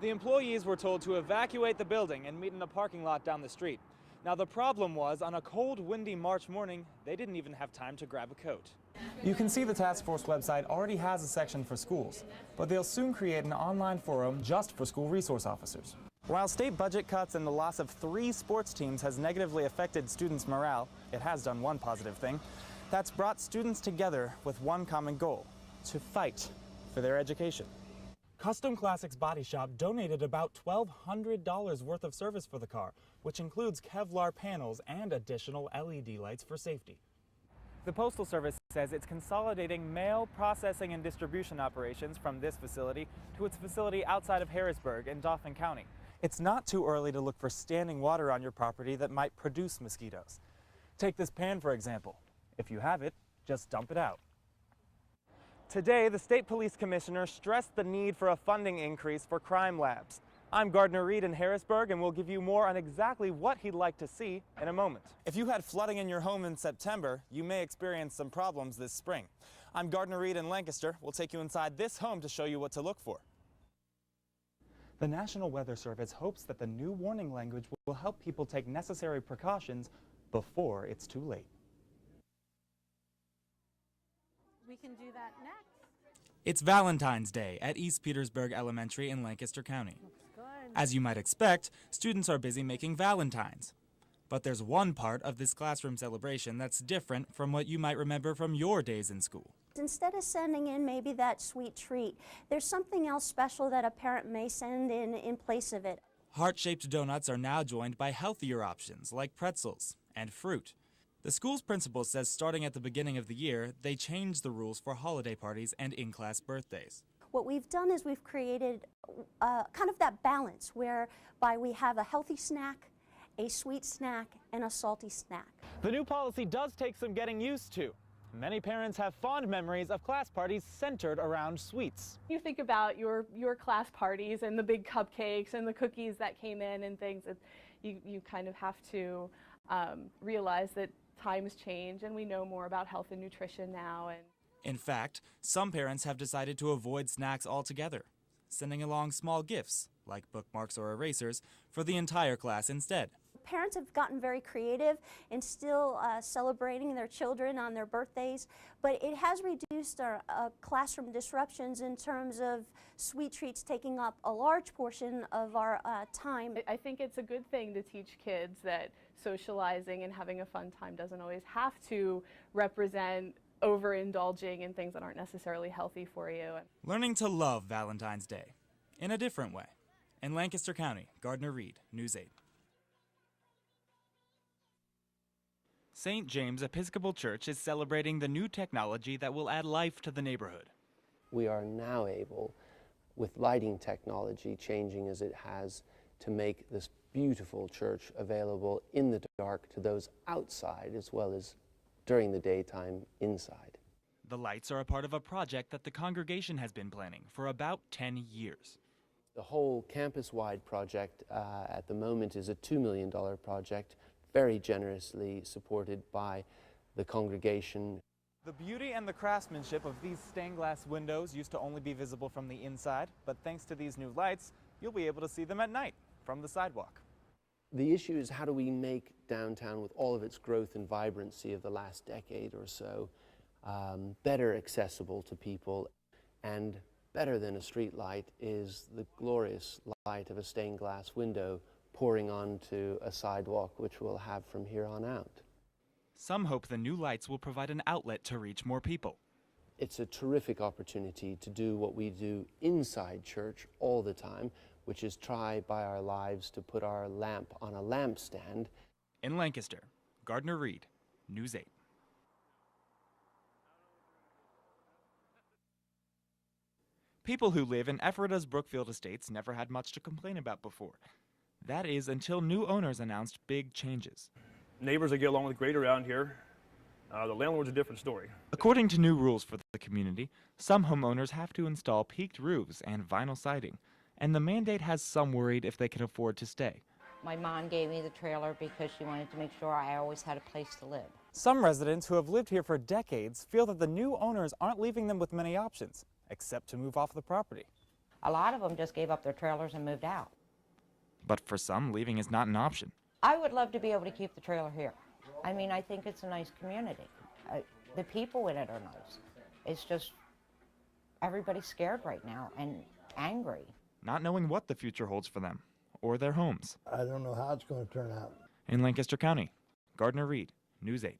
The employees were told to evacuate the building and meet in a parking lot down the street. Now the problem was, on a cold, windy March morning, they didn't even have time to grab a coat. You can see the task force website already has a section for schools, but they'll soon create an online forum just for school resource officers. While state budget cuts and the loss of 3 sports teams has negatively affected students' morale, it has done one positive thing. That's brought students together with one common goal: to fight for their education. Custom Classics Body Shop donated about $1,200 worth of service for the car, which includes Kevlar panels and additional LED lights for safety. The Postal Service says it's consolidating mail processing and distribution operations from this facility to its facility outside of Harrisburg in Dauphin County. It's not too early to look for standing water on your property that might produce mosquitoes. Take this pan, for example. If you have it, just dump it out. Today, the State Police Commissioner stressed the need for a funding increase for crime labs. I'm Gardner Reed in Harrisburg, and we'll give you more on exactly what he'd like to see in a moment. If you had flooding in your home in September, you may experience some problems this spring. I'm Gardner Reed in Lancaster. We'll take you inside this home to show you what to look for. The National Weather Service hopes that the new warning language will help people take necessary precautions before it's too late. We can do that next. It's Valentine's Day at East Petersburg Elementary in Lancaster County. Looks good. As you might expect, students are busy making valentines. But there's one part of this classroom celebration that's different from what you might remember from your days in school. Instead of sending in maybe that sweet treat, there's something else special that a parent may send in place of it. Heart-shaped donuts are now joined by healthier options like pretzels and fruit. The school's principal says starting at the beginning of the year, they changed the rules for holiday parties and in-class birthdays. What we've done is we've created kind of that balance whereby we have a healthy snack, a sweet snack, and a salty snack. The new policy does take some getting used to. Many parents have fond memories of class parties centered around sweets. You think about your class parties and the big cupcakes and the cookies that came in and things. You kind of have to realize that times change and we know more about health and nutrition now. In fact, some parents have decided to avoid snacks altogether, sending along small gifts, like bookmarks or erasers, for the entire class instead. Parents have gotten very creative in still celebrating their children on their birthdays, but it has reduced our classroom disruptions in terms of sweet treats taking up a large portion of our time. I think it's a good thing to teach kids that socializing and having a fun time doesn't always have to represent overindulging in things that aren't necessarily healthy for you. Learning to love Valentine's Day in a different way. In Lancaster County, Gardner Reed, News 8. St. James Episcopal Church is celebrating the new technology that will add life to the neighborhood. We are now able, with lighting technology changing as it has, to make this beautiful church available in the dark to those outside as well as during the daytime inside. The lights are a part of a project that the congregation has been planning for about 10 years. The whole campus-wide project at the moment is a $2 million project, very generously supported by the congregation. The beauty and the craftsmanship of these stained glass windows used to only be visible from the inside, but thanks to these new lights, you'll be able to see them at night from the sidewalk. The issue is, how do we make downtown, with all of its growth and vibrancy of the last decade or so, better accessible to people? And better than a street light is the glorious light of a stained glass window pouring onto a sidewalk, which we'll have from here on out. Some hope the new lights will provide an outlet to reach more people. It's a terrific opportunity to do what we do inside church all the time, which is try by our lives to put our lamp on a lampstand. In Lancaster, Gardner Reed, News 8. People who live in Ephrata's Brookfield Estates never had much to complain about before. That is until new owners announced big changes. Neighbors that get along with great around here. The landlord's a different story. According to new rules for the community, some homeowners have to install peaked roofs and vinyl siding, and the mandate has some worried if they can afford to stay. My mom gave me the trailer because she wanted to make sure I always had a place to live. Some residents who have lived here for decades feel that the new owners aren't leaving them with many options, except to move off the property. A lot of them just gave up their trailers and moved out. But for some, leaving is not an option. I would love to be able to keep the trailer here. I mean, I think it's a nice community. The people in it are nice. It's just everybody's scared right now and angry. Not knowing what the future holds for them or their homes. I don't know how it's going to turn out. In Lancaster County, Gardner Reed, News 8.